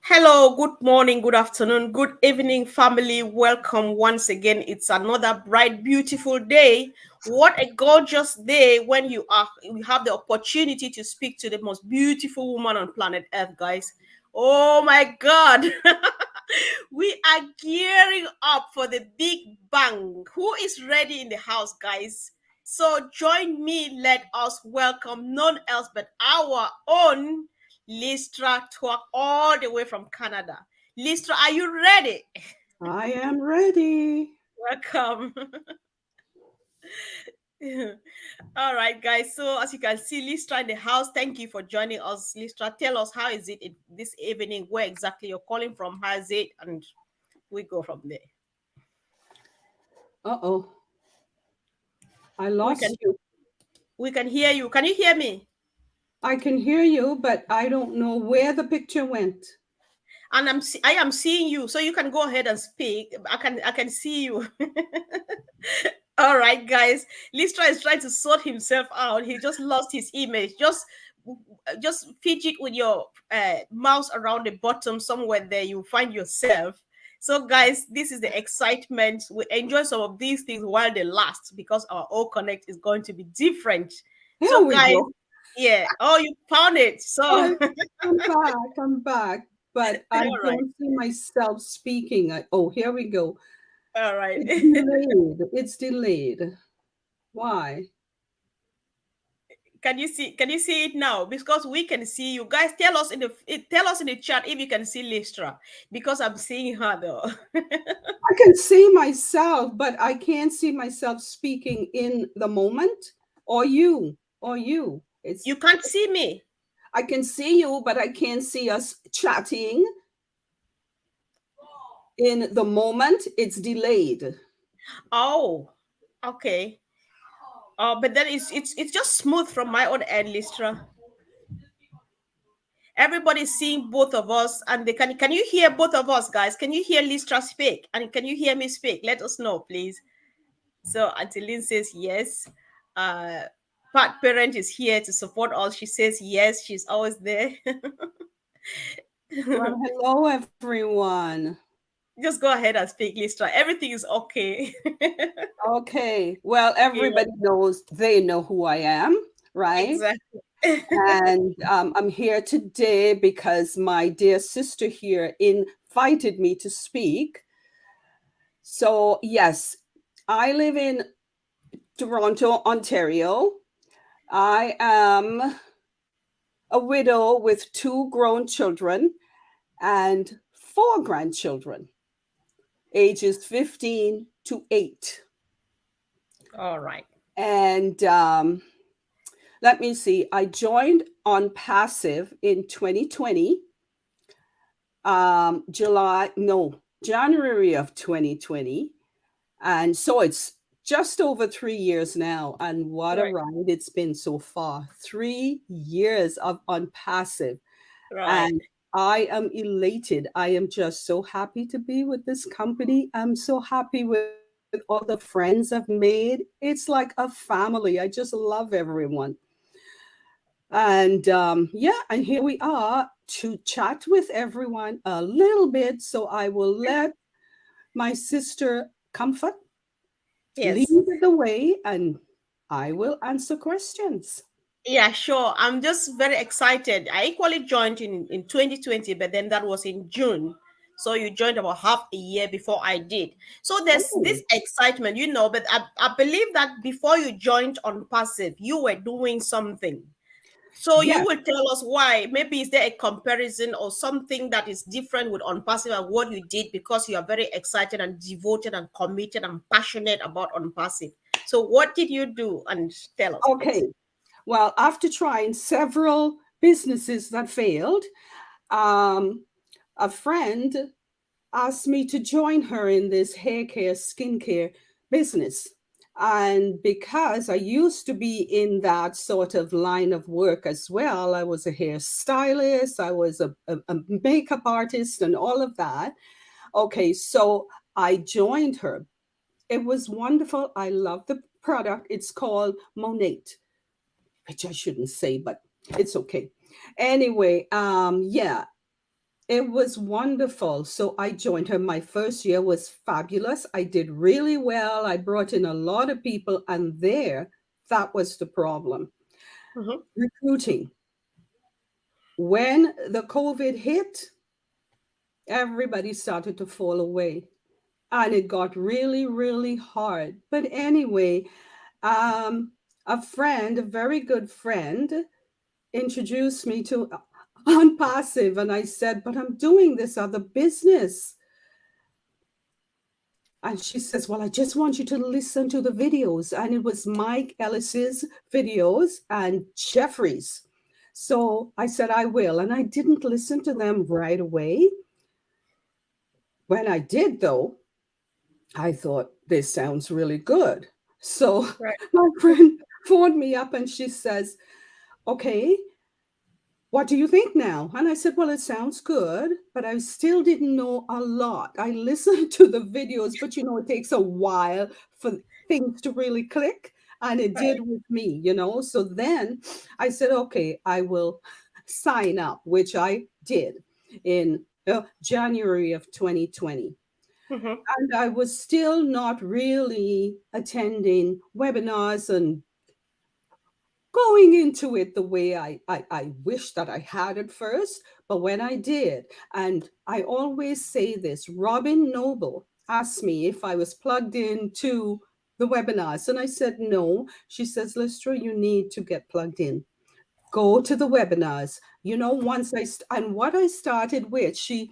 Hello, good morning, good afternoon, good evening, family. Welcome once again. It's another bright, beautiful day. What a gorgeous day when you have the opportunity to speak to the most beautiful woman on planet Earth, guys. Oh my God. We are gearing up for the big bang. Who is ready in the house, guys? So join me. Let us welcome none else but our own Listra talk all the way from Canada. Listra, are you ready? I am ready. Welcome. All right, guys. So as you can see, Listra in the house. Thank you for joining us. Listra, tell us how is it this evening? Where exactly you're calling from? How is it? And we go from there. Uh-oh. I We can lost you. we can hear you. Can you hear me? I can hear you, but I don't know where the picture went. And I am seeing you, so you can go ahead and speak. I can see you. All right, guys. Listra is trying to sort himself out. He just lost his image. Just fidget with your mouse around the bottom somewhere there. You find yourself. So, guys, this is the excitement. We enjoy some of these things while they last because our O Connect is going to be different. There So, we guys, go. yeah. Oh, you found it. So, Oh, all I'm back. I'm back. But I right, don't see myself speaking. Oh, here we go. all right. It's delayed. It's delayed. Why? Can you see it now? Because we can see you guys. Tell us in the chat if you can see Listra, because I'm seeing her though. I can see myself, but I can't see myself speaking in the moment. Or you. It's You can't see me. I can see you, but I can't see us chatting in the moment. It's delayed. Oh, okay. But then it's just smooth from my own end, Listra. Everybody's seeing both of us, and they can you hear both of us, guys? Can you hear Listra speak? And can you hear me speak? Let us know, please. So Auntie says yes. Uh Pat Parent is here to support us. She says yes, she's always there. Well, hello, everyone. Just go ahead and speak, Listra. Everything is okay. Okay. Well, Yeah, everybody knows, they know who I am, right? exactly. And I'm here today because my dear sister here invited me to speak. So, yes, I live in Toronto, Ontario. I am a widow with two grown children and four grandchildren, ages 15 to 8. All right. And let me see, I joined ONPASSIVE in 2020, January of 2020. And so it's just over 3 years now. And what a Right. ride it's been so far. 3 years of ONPASSIVE. Right. And I am elated. I am just so happy to be with this company. I'm so happy with all the friends I've made. It's like a family. I just love everyone. And yeah, and here we are to chat with everyone a little bit. So I will let my sister Comfort lead Yes. the way and I will answer questions. Yeah, sure. I'm just very excited. I equally joined in 2020, but then that was in June. So you joined about half a year before I did. So there's Oh, this excitement, but I believe that before you joined on passive, you were doing something. So you yes. will tell us why. Maybe is there a comparison or something that is different with Unpassive and what you did because you are very excited and devoted and committed and passionate about Unpassive. So what did you do? And tell us, please. Okay. Well, after trying several businesses that failed, um, a friend asked me to join her in this hair care, skincare business. And because I used to be in that sort of line of work as well, I was a hairstylist, I was a makeup artist, and all of that. Okay, so I joined her. It was wonderful. I love the product. It's called Monate, which I shouldn't say, but it's okay. Anyway, yeah, It was wonderful. So I joined her. My first year was fabulous. I did really well. I brought in a lot of people, and there, that was the problem. Mhm. Recruiting. When the COVID hit, everybody started to fall away, and it got really, really hard. But anyway, um, a friend, a very good friend, introduced me to ONPASSIVE, and I said, "But I'm doing this other business." And she says, "Well, I just want you to listen to the videos." And it was Mike Ellis's videos and Jeffrey's. So I said, "I will." And I didn't listen to them right away. When I did, though, I thought, this sounds really good. So Right. my friend phoned me up and she says, "Okay, what do you think now?" And I said, "Well, it sounds good, but I still didn't know a lot. I listened to the videos, but it takes a while for things to really click. And it Right. did with me, So then I said, okay, I will sign up, which I did in January of 2020. Mhm. And I was still not really attending webinars and going into it the way I wish that I had at first. But when I did, and I always say this, Robin Noble asked me if I was plugged into the webinars. And I said, no. She says, Listra, you need to get plugged in. Go to the webinars. And what I started with, she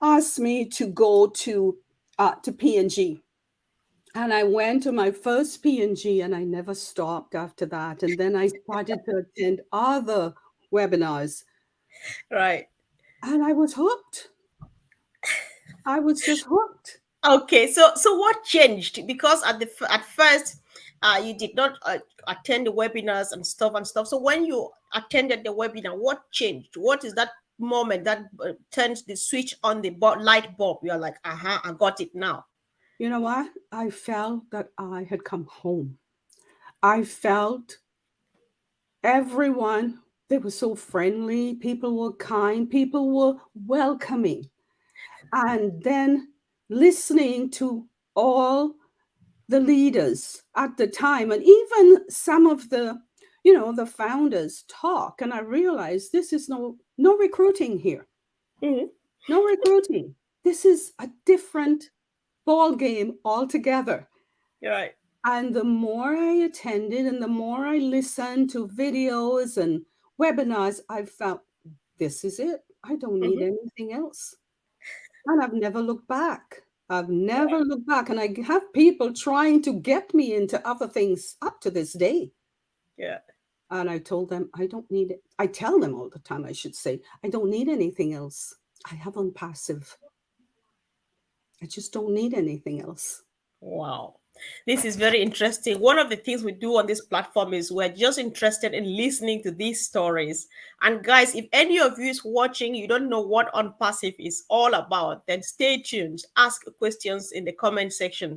asked me to go to P&G, and I went to my first P&G and I never stopped after that. And then I started to attend other webinars Right. and I was hooked. I was just hooked. Okay, so what changed? Because at first, you did not attend the webinars and stuff. So when you attended the webinar, what changed? What is that moment that turns the switch on the light bulb? You're like, aha, I got it now. You know what? I felt that I had come home. I felt everyone, they were so friendly. People were kind. People were welcoming. And then listening to all the leaders at the time and even some of the founders talk, and I realized this is no recruiting here. Hmm. No recruiting. This is a different ball game altogether. Right. And the more I attended and the more I listened to videos and webinars, I found this is it. I don't need Hmm. anything else. And I've never looked back. I've never looked back. And I have people trying to get me into other things up to this day. Yeah. And I told them, I don't need it. I tell them all the time, I should say, I don't need anything else. I have on passive. I just don't need anything else. Wow. This is very interesting. One of the things we do on this platform is we're just interested in listening to these stories. And guys, if any of you is watching, you don't know what Unpassive is all about, then stay tuned. Ask questions in the comment section.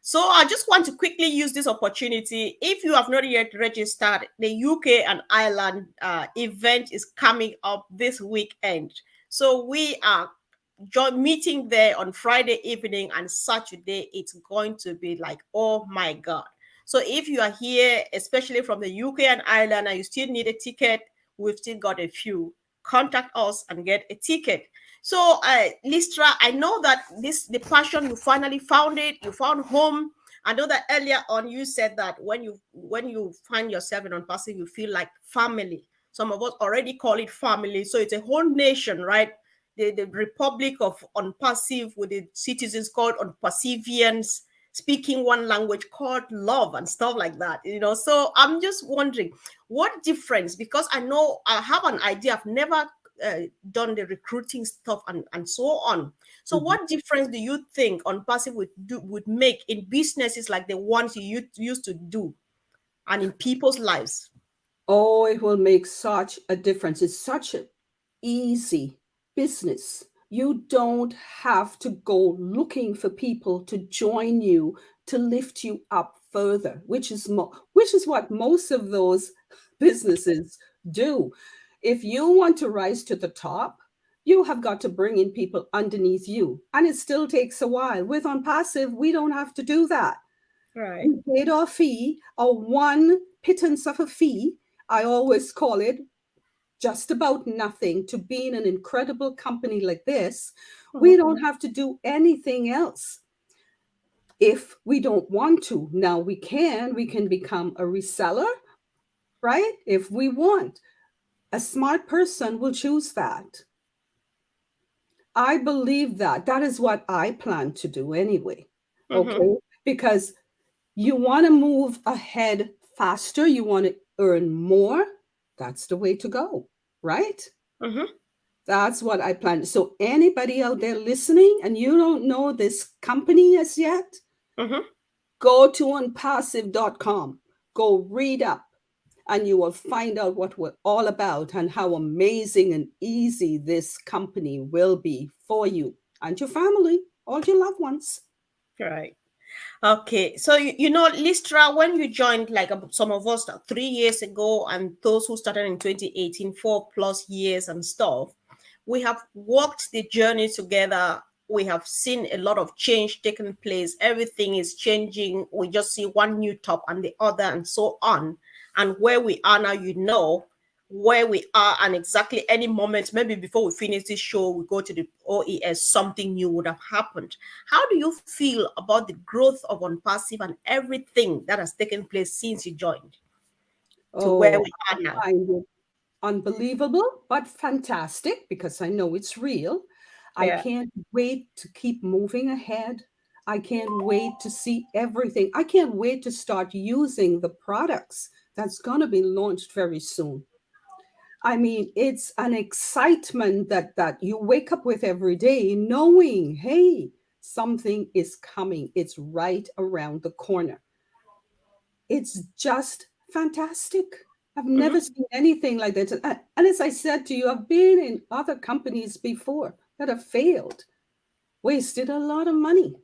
So I just want to quickly use this opportunity. If you have not yet registered, the UK and Ireland event is coming up this weekend. So we are join meeting there on Friday evening and Saturday. It's going to be like, oh my God. So if you are here, especially from the UK and Ireland, and you still need a ticket, we've still got a few. Contact us and get a ticket. So, Listra, I know that the passion, you finally found it. You found home. I know that earlier on you said that when you find yourself in Unpassing, you feel like family. Some of us already call it family. So it's a whole nation, right? The Republic of Unpassive, with the citizens called Unpassivians, speaking one language called love and stuff like that. So I'm just wondering what difference, because I know I have an idea. I've never done the recruiting stuff and so on. So Mhm. what difference do you think Unpassive would make in businesses like the ones you used to do and in people's lives? Oh, it will make such a difference. It's such an easy business. You don't have to go looking for people to join you to lift you up further, which is what most of those businesses do. If you want to rise to the top, you have got to bring in people underneath you. And it still takes a while. With On Passive, we don't have to do that. Right. We paid our fee, our one pittance of a fee. I always call it just about nothing to be in an incredible company like this. We Mhm. don't have to do anything else if we don't want to. Now we can become a reseller, right? If we want. A smart person will choose that. I believe that. That is what I plan to do anyway. Mhm. Okay? Because you want to move ahead faster, you want to earn more. That's the way to go, right? Mhm. That's what I plan. So, anybody out there listening and you don't know this company as yet, Mhm. go to unpassive.com, go read up, and you will find out what we're all about and how amazing and easy this company will be for you and your family, all your loved ones. Right. Okay, so you know, Listra, when you joined, like some of us 3 years ago, and those who started in 2018, 4+ years and stuff, we have walked the journey together. We have seen a lot of change taking place. Everything is changing. We just see one new top and the other, and so on. And where we are now, you know, where we are, and exactly any moment, maybe before we finish this show, we go to the OES, something new would have happened. How do you feel about the growth of OnPassive and everything that has taken place since you joined to where Oh, we I are now? find it unbelievable, but fantastic because I know it's real. I Yeah. can't wait to keep moving ahead. I can't wait to see everything. I can't wait to start using the products that's going to be launched very soon. I mean, it's an excitement that you wake up with every day knowing, hey, something is coming. It's right around the corner. It's just fantastic. I've never Hmm. seen anything like that. And as I said to you, I've been in other companies before that have failed, wasted a lot of money.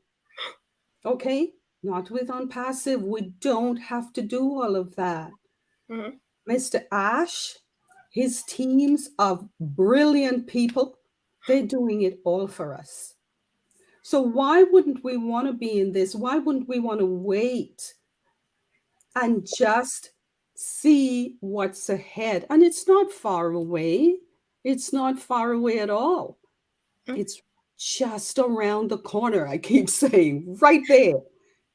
Okay? Not with On Passive. We don't have to do all of that. Hmm. Mr. Ash, his teams of brilliant people, they're doing it all for us. So why wouldn't we want to be in this? Why wouldn't we want to wait and just see what's ahead? And it's not far away. It's not far away at all. It's just around the corner, I keep saying, right there.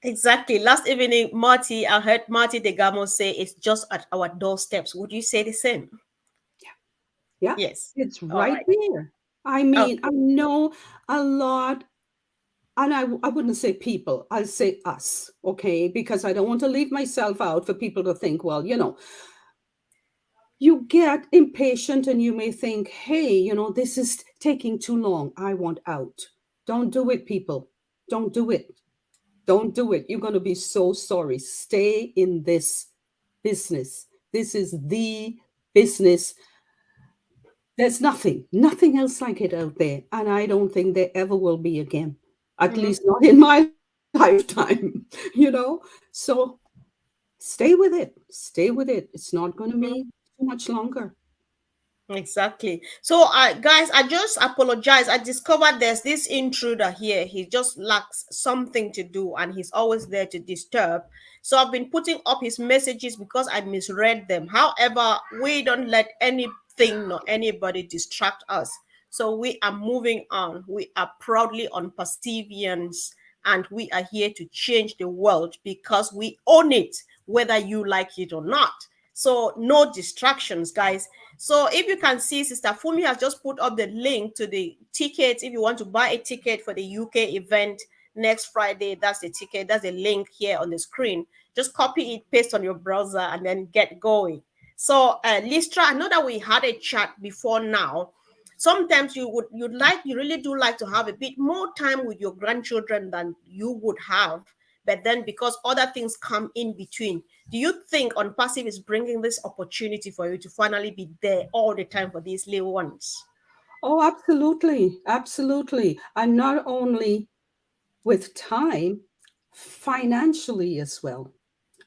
Exactly. Last evening, Marty, I heard Marty Degamo say it's just at our doorsteps. Would you say the same? Yeah, Yes. it's All right right. there. I mean, I Okay. know a lot, and I wouldn't say people, I'll say us, okay? Because I don't want to leave myself out for people to think, well, you get impatient and you may think, hey, this is taking too long. I want out. Don't do it, people. Don't do it. Don't do it. You're going to be so sorry. Stay in this business. This is the business. There's nothing else like it out there. And I don't think there ever will be again, at Mhm. least not in my lifetime, So stay with it. Stay with it. It's not going to be too much longer. Exactly. So, guys, I just apologize. I discovered there's this intruder here. He just lacks something to do, and he's always there to disturb. So, I've been putting up his messages because I misread them. However, we don't let anything nor anybody distract us. So, we are moving on. We are proudly on Pacifians, and we are here to change the world because we own it, whether you like it or not. So no distractions, guys. So if you can see, Sister Fumi has just put up the link to the tickets. If you want to buy a ticket for the UK event next Friday, that's the ticket. That's the link here on the screen. Just copy it, paste on your browser, and then get going. So, Listra, I know that we had a chat before now. Sometimes you really do like to have a bit more time with your grandchildren than you would have, but then because other things come in between, do you think On Passive is bringing this opportunity for you to finally be there all the time for these little ones? Oh, absolutely. Absolutely. And not only with time, financially as well.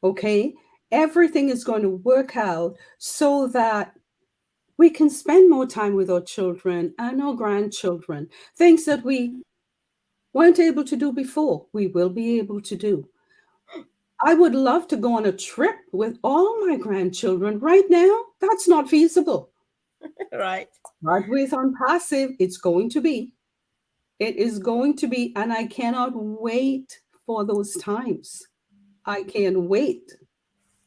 Okay. Everything is going to work out so that we can spend more time with our children and our grandchildren. Things that we weren't able to do before, we will be able to do. I would love to go on a trip with all my grandchildren right now. That's not feasible. Right. But with on passive, it's going to be. It is going to be, and I cannot wait for those times. I can't wait.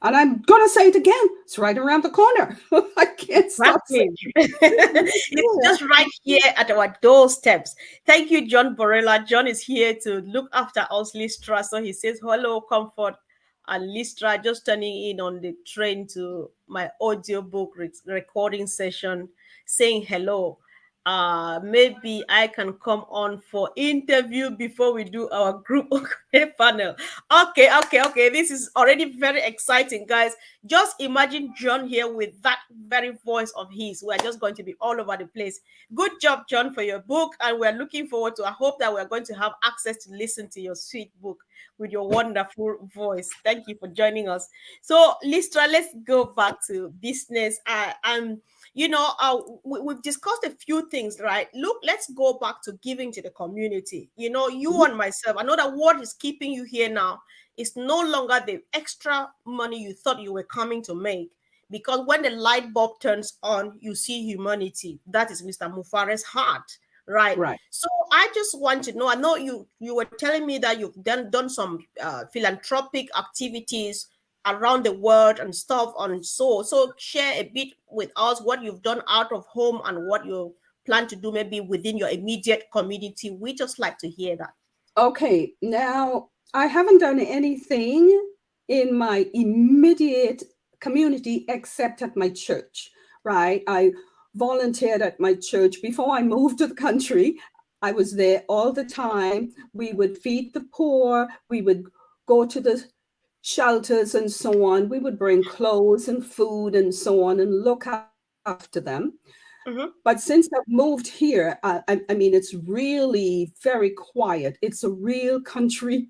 And I'm going to say it again. It's right around the corner. I can't stop Exactly. saying It's it. just right here at our doorsteps. Thank you, John Borella. John is here to look after us, Listra. So he says, hello, Comfort. And Listra just turning in on the train to my audiobook recording session, saying hello. Maybe I can come on for interview before we do our group panel. Okay. This is already very exciting, guys. Just imagine John here with that very voice of his. We're just going to be all over the place. Good job, John, for your book. And we're looking forward to, I hope that we're going to have access to listen to your sweet book with your wonderful voice. Thank you for joining us. So, Listra, let's go back to business. We've discussed a few things, right? Look, let's go back to giving to the community. You and myself, I know that what is keeping you here now is no longer the extra money you thought you were coming to make. Because when the light bulb turns on, you see humanity. That is Mr. Mufare's heart, right? Right. So I just want to know. I know you were telling me that you've done some philanthropic activities around the world and stuff. And so share a bit with us what you've done out of home and what you plan to do maybe within your immediate community. We just like to hear that. Okay, now I haven't done anything in my immediate community except at my church, right? I volunteered at my church before I moved to the country. I was there all the time. We would feed the poor, we would go to the shelters and so on. We would bring clothes and food and so on and look after them. Mm-hmm. But since I've moved here, I mean, it's really very quiet. It's a real country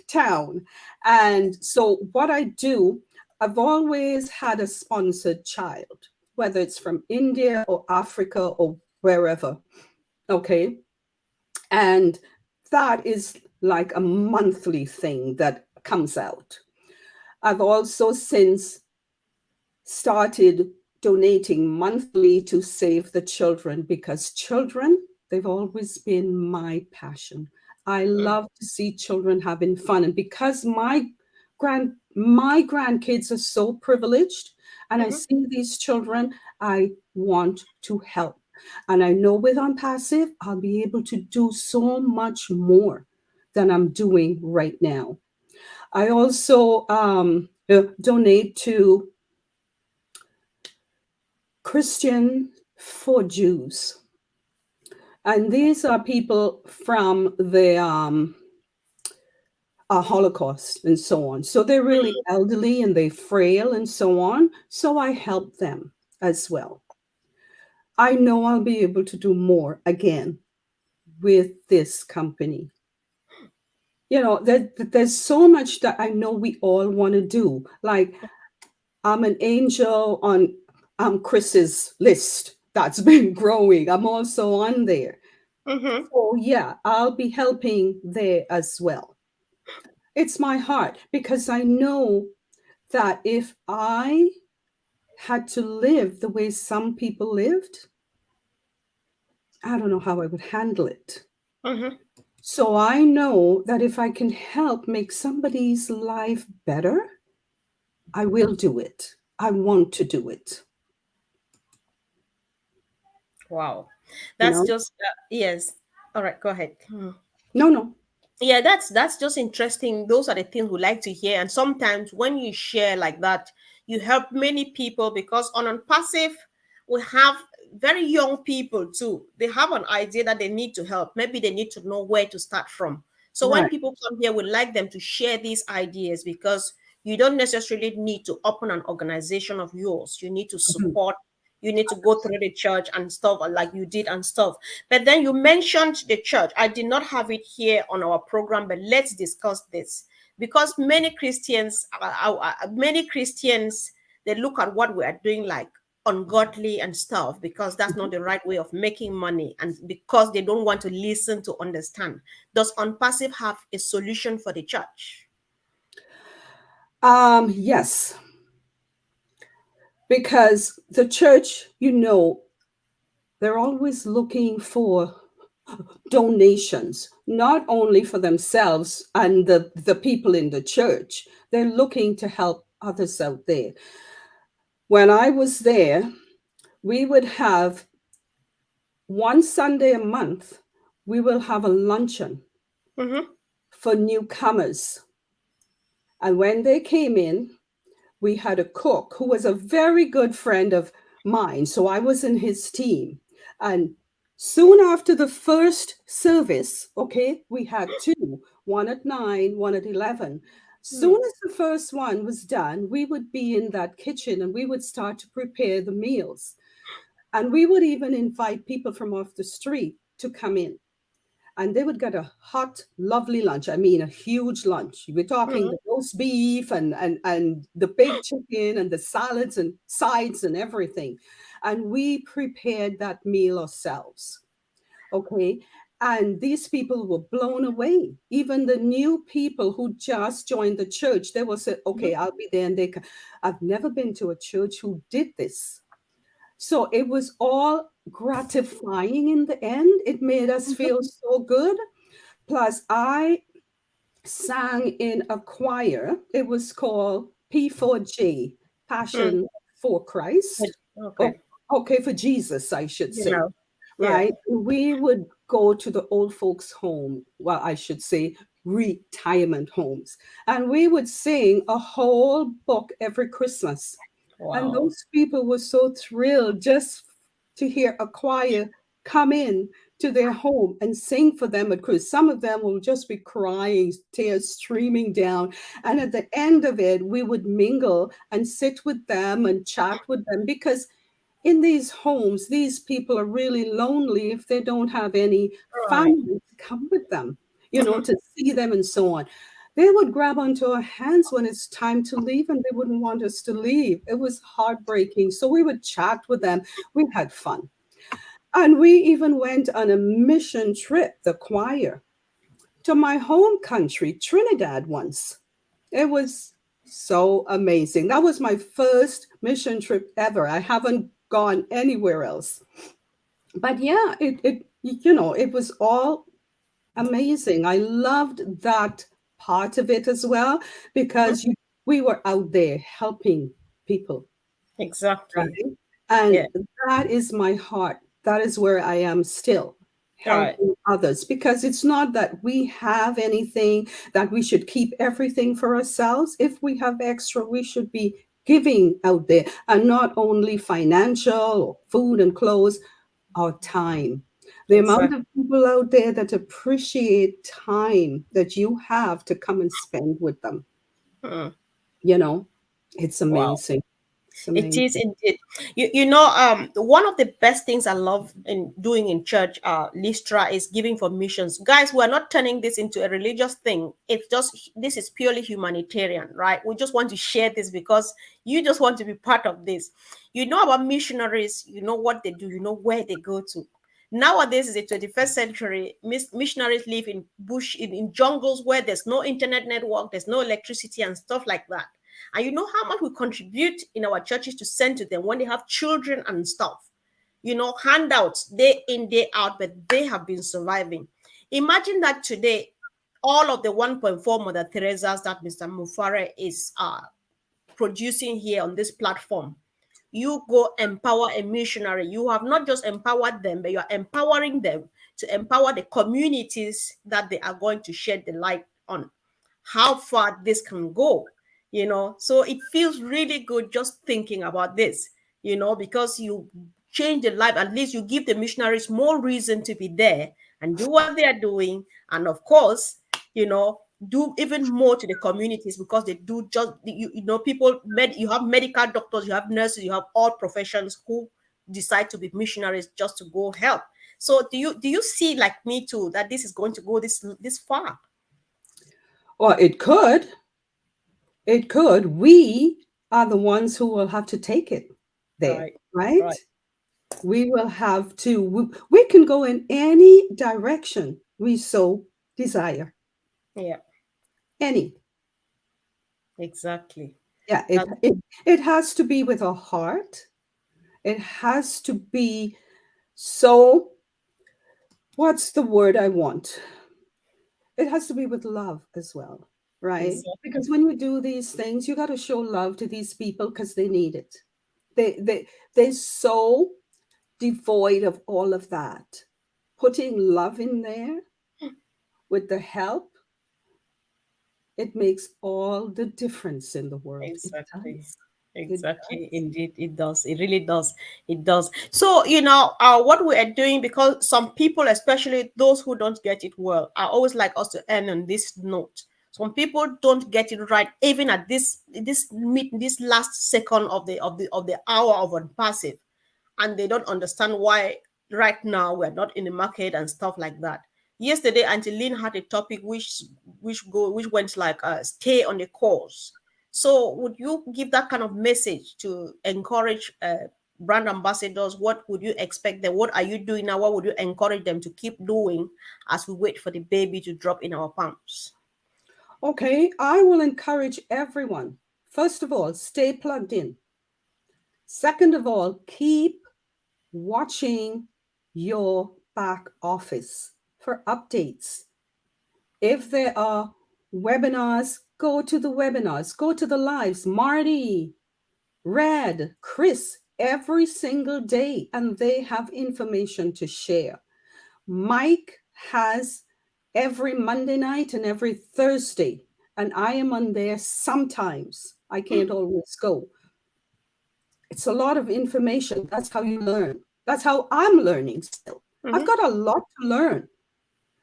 town. And so, what I do, I've always had a sponsored child, whether it's from India or Africa or wherever. Okay. And that is like a monthly thing that comes out. I've also since started donating monthly to save the children because children, they've always been my passion. I love to see children having fun. And because my grandkids are so privileged and I Mm-hmm. see these children, I want to help. And I know with OnPassive, I'll be able to do so much more than I'm doing right now. I also donate to Christian for Jews. And these are people from the Holocaust and so on. So they're really elderly and they're frail and so on. So I help them as well. I know I'll be able to do more again with this company. There's so much that I know we all want to do. Like I'm an angel on Chris's list that's been growing. I'm also on there. Mm-hmm. So yeah, I'll be helping there as well. It's my heart because I know that if I had to live the way some people lived, I don't know how I would handle it. Mm-hmm. So I know that if I can help make somebody's life better, I will do it. I want to do it. Wow. You That's know? just yes. All right, go ahead. No, no. Yeah, that's just interesting. Those are the things we like to hear. And sometimes when you share like that, you help many people because on passive, we have very young people too. They have an idea that they need to help. Maybe they need to know where to start from. So when Right. people come here, we like them to share these ideas because you don't necessarily need to open an organization of yours. You need to Mhm. support, you need to go through the church and stuff like you did and stuff. But then you mentioned the church. I did not have it here on our program, but let's discuss this because many Christians, they look at what we are doing like, ungodly and stuff because that's not the right way of making money and because they don't want to listen to understand. Does Unpassive have a solution for the church? Yes, because the church, they're always looking for donations, not only for themselves and the people in the church. They're looking to help others out there. When I was there, we would have one Sunday a month, we will have a luncheon Mm-hmm. for newcomers. And when they came in, we had a cook who was a very good friend of mine. So I was in his team. And soon after the first service, okay, we had two, one at 9, one at 11. Soon as the first one was done, we would be in that kitchen and we would start to prepare the meals. And we would even invite people from off the street to come in and they would get a hot, lovely lunch. I mean, a huge lunch. We're talking Mm-hmm. the roast beef and the big chicken and the salads and sides and everything. And we prepared that meal ourselves. Okay. And these people were blown away. Even the new people who just joined the church, they will say, Mm-hmm. okay, I'll be there. And I've never been to a church who did this. So it was all gratifying in the end. It made us feel so good. Plus, I sang in a choir. It was called P4J, Mm-hmm. Passion for Christ. Oh, Okay. okay, for Jesus, I should You say. know, yeah. Right? We would go to the old folks' home. Well, I should say retirement homes. And we would sing a whole book every Christmas. And Wow. those people were so thrilled just to hear a choir come in to their home and sing for them at Christmas. Some of them will just be crying, tears streaming down. And at the end of it, we would mingle and sit with them and chat with them because in these homes, these people are really lonely if they don't have any Right. family to come with them, Mm-hmm. to see them and so on. They would grab onto our hands when it's time to leave and they wouldn't want us to leave. It was heartbreaking. So we would chat with them. We had fun. And we even went on a mission trip, the choir, to my home country, Trinidad, once. It was so amazing. That was my first mission trip ever. I haven't gone anywhere else. But yeah, it was all amazing. I loved that part of it as well because we were out there helping people, Exactly. right? Yeah. And that is my heart. That is where I am still, Right. helping others, because it's not that we have anything that we should keep everything for ourselves. If we have extra, we should be giving out there, and not only financial or food and clothes, our time. The amount Exactly. of people out there that appreciate time that you have to come and spend with them, Hmm. you know, it's Wow. amazing. It's It is amazing. indeed. One of the best things I love in doing in church, Listra, is giving for missions. Guys, we're not turning this into a religious thing. It's just this is purely humanitarian, right? We just want to share this because you just want to be part of this. You know about missionaries, you know what they do, you know where they go to. Nowadays is the 21st century. Missionaries live in bush in jungles where there's no internet network, there's no electricity and stuff like that. And you know how much we contribute in our churches to send to them when they have children and stuff. Handouts day in, day out, but they have been surviving. Imagine that today, all of the 1.4 Mother Teresa's that Mr. Mufare is producing here on this platform, you go empower a missionary. You have not just empowered them, but you are empowering them to empower the communities that they are going to shed the light on how far this can go. So it feels really good just thinking about this, because you change the life. At least you give the missionaries more reason to be there and do what they are doing. And of course, you know do even more to the communities, because they do just people you have medical doctors, you have nurses, you have all professions who decide to be missionaries just to go help. So do you see, like me too, that this is going to go this far? Or it could. It could. We are the ones who will have to take it there. Right. right? Right. We will have to, we can go in any direction we so desire. Yeah. Any. Exactly. Yeah, That it has to be with a heart. It has to be so, what's the word I want? It has to be with love as well, right? exactly. Because when you do these things, you got to show love to these people because they need it. They're so devoid of all of that. Putting love in there with the help, it makes all the difference in the world. It Exactly. does. It Exactly. does. Indeed, it does. It really does. It does. So, what we are doing, because some people, especially those who don't get it well, I always like us to end on this note. Some people don't get it right, even at this last second of the hour of unpassive, and they don't understand why right now we're not in the market and stuff like that. Yesterday, Auntie Lynn had a topic which went like stay on the course. So would you give that kind of message to encourage brand ambassadors? What would you expect them? What are you doing now? What would you encourage them to keep doing as we wait for the baby to drop in our palms? Okay, I will encourage everyone. First of all, stay plugged in. Second of all, keep watching your back office for updates. If there are webinars, go to the webinars, go to the lives. Marty, Red, Chris, every single day, and they have information to share. Mike has every Monday night and every Thursday, and I am on there sometimes. I can't always go. It's a lot of information. That's how you learn. That's how I'm learning still. I've Mm-hmm. got a lot to learn.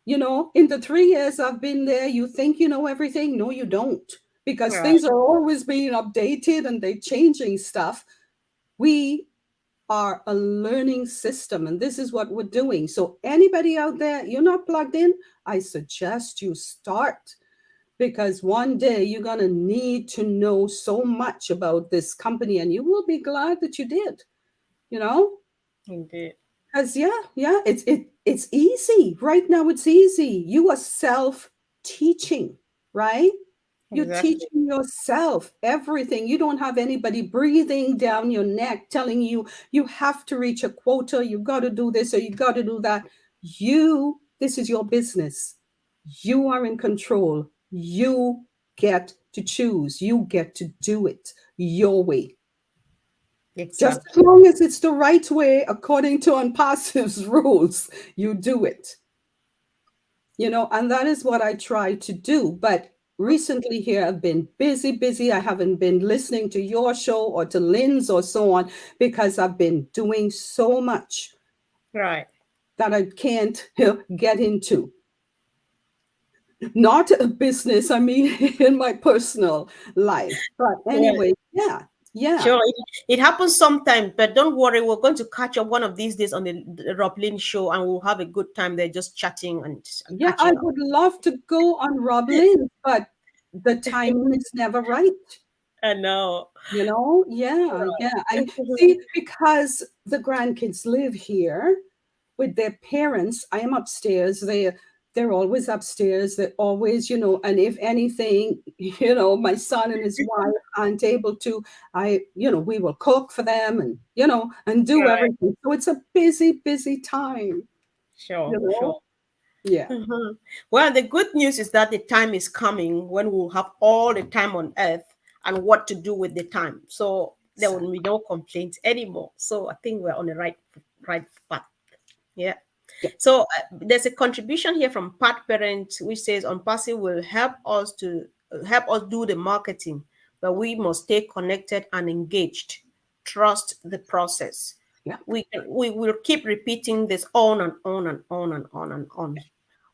In the 3 years I've been there, you think you know everything. No, you don't, because Right. things are always being updated and they're changing stuff. We are a learning system, and this is what we're doing. So, anybody out there, you're not plugged in, I suggest you start, because one day you're going to need to know so much about this company, and you will be glad that you did, you know? Indeed. Because yeah, it's easy right now. It's easy. You are self teaching, right? You're Exactly. teaching yourself everything. You don't have anybody breathing down your neck telling you you have to reach a quota. You got to do this or you got to do that. This is your business. You are in control. You get to choose. You get to do it your way. Just as Exactly. long as it's the right way, according to ONPASSIVE's rules, you do it. And that is what I try to do. But recently here, I've been busy, busy. I haven't been listening to your show or to Lynn's or so on, because I've been doing so much Right. that I can't get into. Not a business, I mean, in my personal life. But Well, anyway, yeah, yeah. sure, it happens sometimes, but don't worry. We're going to catch up one of these days on the Rob Lynn show, and we'll have a good time there, just chatting and Yeah, I catching up. would love to go on Rob Lynn, but the timing is never right. I know. Yeah, yeah. I see, because the grandkids live here with their parents. I am upstairs. They're always upstairs. They're always, and if anything, my son and his wife aren't able to, we will cook for them, and do Right. everything. So it's a busy, busy time, you Sure. know? Sure. Yeah. Mhm. Well, the good news is that the time is coming when we'll have all the time on earth and what to do with the time. So there will be no complaints anymore. So I think we're on the right path. Yeah. Yeah. So there's a contribution here from Pat Parent, which says on Passy will help us do the marketing, but we must stay connected and engaged. Trust the process. Yeah. We will keep repeating this on and on and on and on and on.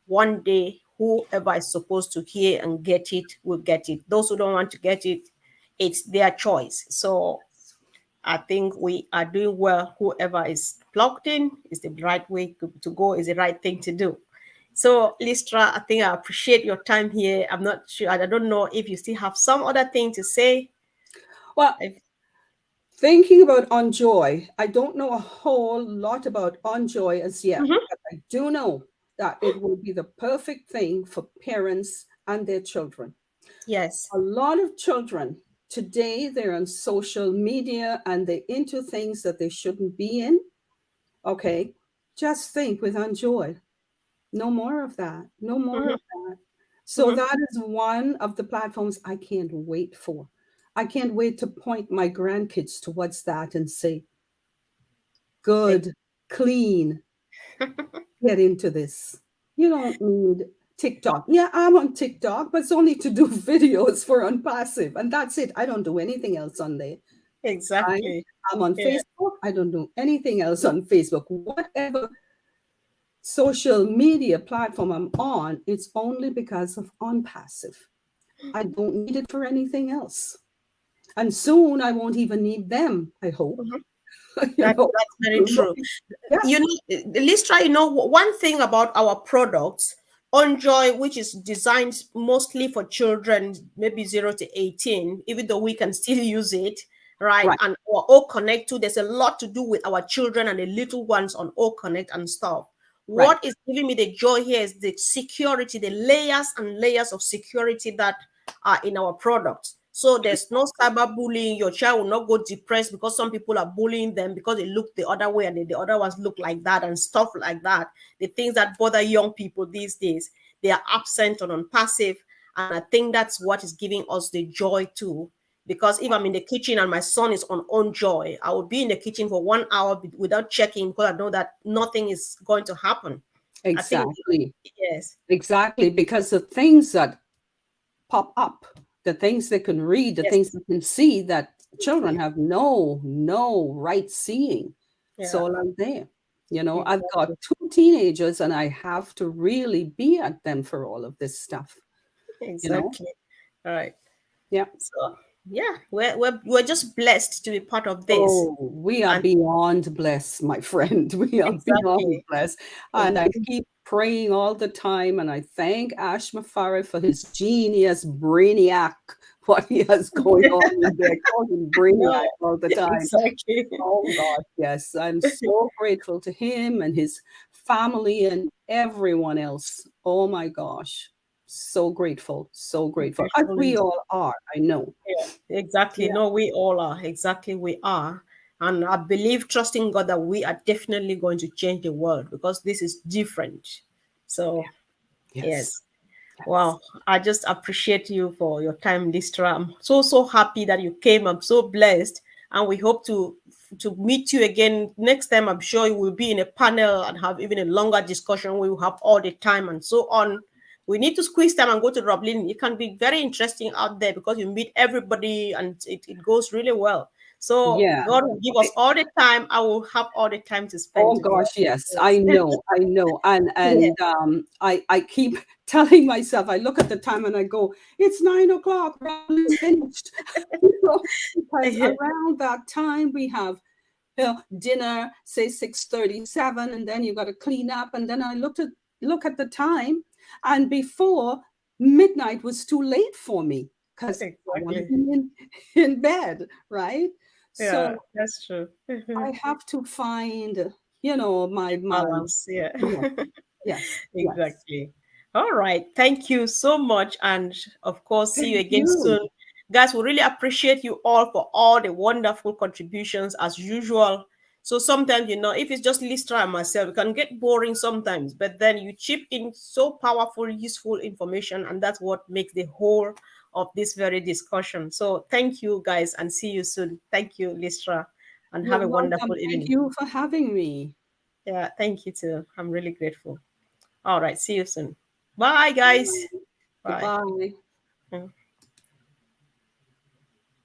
One day, whoever is supposed to hear and get it will get it. Those who don't want to get it, it's their choice. So I think we are doing well. Whoever is plugged in is the right way to go, is the right thing to do. So, Listra, I think I appreciate your time here. I'm not sure, I don't know if you still have some other thing to say. Well, If- Thinking about Enjoy, I don't know a whole lot about Enjoy as yet, Mhm. but I do know that it will be the perfect thing for parents and their children. Yes. A lot of children today, they're on social media and they're into things that they shouldn't be in. Okay, just think with Enjoy, no more of that, no more Mhm. of that. So Mhm. that is one of the platforms I can't wait for. I can't wait to point my grandkids towards that and say, Ex- good, clean, get into this. You don't need TikTok. Yeah, I'm on TikTok, but it's only to do videos for Unpassive. And that's it. I don't do anything else on there. Right? Exactly. I'm on Yeah. Facebook. I don't do anything else on Facebook. Whatever social media platform I'm on, it's only because of Unpassive. I don't need it for anything else. And soon I won't even need them, I hope. Mhm. you know. That's very true. Yeah, You know, Listra, one thing about our products, Enjoy, which is designed mostly for children, maybe 0 to 18, even though we can still use it, right? right, And our O Connect too, there's a lot to do with our children and the little ones on O Connect and stuff. right. What is giving me the joy here is the security, the layers and layers of security that are in our products. So there's no cyberbullying. Your child will not go depressed because some people are bullying them because they look the other way and the other ones look like that and stuff like that. The things that bother young people these days, they are absent on passive. And I think that's what is giving us the joy too. Because if I'm in the kitchen and my son is on joy, I will be in the kitchen for 1 hour without checking because I know that nothing is going to happen. I think, Exactly. yes, Exactly. Because the things that pop up, the things they can read, the things yes, they can see that children have no right seeing. It's yeah, all out there. I've got exactly, two teenagers and I have to really be at them for all of this stuff, you know? exactly. All right. Yeah. So yeah, we're just blessed to be part of this. Oh, we are And beyond blessed, my friend. We are beyond exactly, blessed. And I exactly. keep praying all the time. And I thank Ash Mafari for his genius, brainiac, what he has going on in there. I call him brainiac No, all the time. exactly. Oh, God, yes. I'm so grateful to him and his family and everyone else. Oh, my gosh. So grateful. So grateful. As we Gratefully, all are, I know. yeah, exactly. Yeah. No, we all are. Exactly, we are. And I believe, trusting God, that we are definitely going to change the world because this is different. So, Yes. yes. Yes. Wow, I just appreciate you for your time, Listra. I'm so happy that you came. I'm so blessed, and we hope to meet you again next time. I'm sure you will be in a panel and have even a longer discussion. We will have all the time and so on. We need to squeeze time and go to Dublin. It can be very interesting out there because you meet everybody and it goes really well. So Yeah. God will give us all the time. I will have all the time to spend Oh together. gosh, yes, I Yes. know, I know, and Yeah. I keep telling myself. I look at the time and I go, "It's 9 o'clock. Robin's finished." Because Yeah. around that time we have dinner, say 6:37, and then you got to clean up. And then I look at the time, and before midnight was too late for me because I want to Exactly. be in bed, right? Yeah, So that's true. I have to find, my Balance, yeah. yes, yes, yes. Exactly. All right. Thank you so much. And of course, see you Thank again you. soon. Guys, we really appreciate you all for all the wonderful contributions as usual. So sometimes, if it's just Listra and myself, it can get boring sometimes, but then you chip in so powerful, useful information, and that's what makes the whole of this very discussion. So thank you guys and see you soon. Thank you, Listra, and You're have a welcome. wonderful Thank evening. you for having me. Yeah, thank you too. I'm really grateful. All right, see you soon. Bye, guys. Bye. Goodbye. Mm.